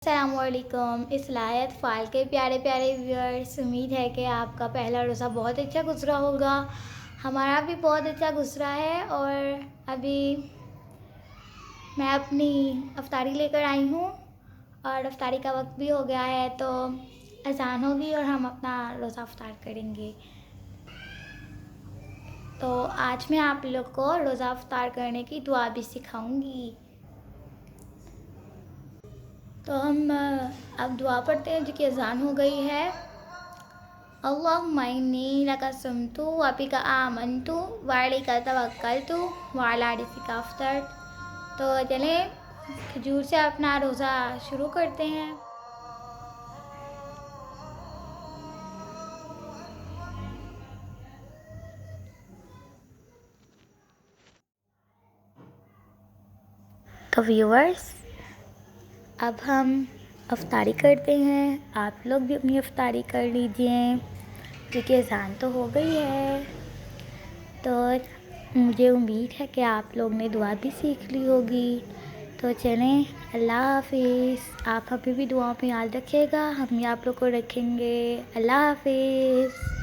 अस्सलामुअलैकुम। इस्लायत फ़ाल के प्यारे प्यारे व्यूअर्स, उम्मीद है कि आपका पहला रोज़ा बहुत अच्छा गुज़रा होगा। हमारा भी बहुत अच्छा गुज़रा है और अभी मैं अपनी अफ्तारी लेकर आई हूँ और अफ्तारी का वक्त भी हो गया है, तो अज़ान होगी और हम अपना रोज़ा अफ्तार करेंगे। तो आज मैं आप लोग को रोज़ा अफ्तार करने की दुआ भी सिखाऊंगी। तो हम अब दुआ पढ़ते हैं, जो कि अज़ान हो गई है। अल्लाहुम्मा इन्नी लका सुम्तु व बिका आमनतु व अलैका तवक्कलतु व अला रिज़्क़िका अफ़्तरतु। तो चलें खजूर से अपना रोज़ा शुरू करते हैं। तो व्यूअर्स, अब हम अफ्तारी करते हैं। आप लोग भी अपनी अफ्तारी कर लीजिए, क्योंकि अज़ान तो हो गई है। तो मुझे उम्मीद है कि आप लोग ने दुआ भी सीख ली होगी। तो चलें, अल्लाह हाफ़िज़। आप अभी भी दुआओं में याद रखिएगा, हम भी आप लोग को रखेंगे। अल्लाह हाफ़िज़।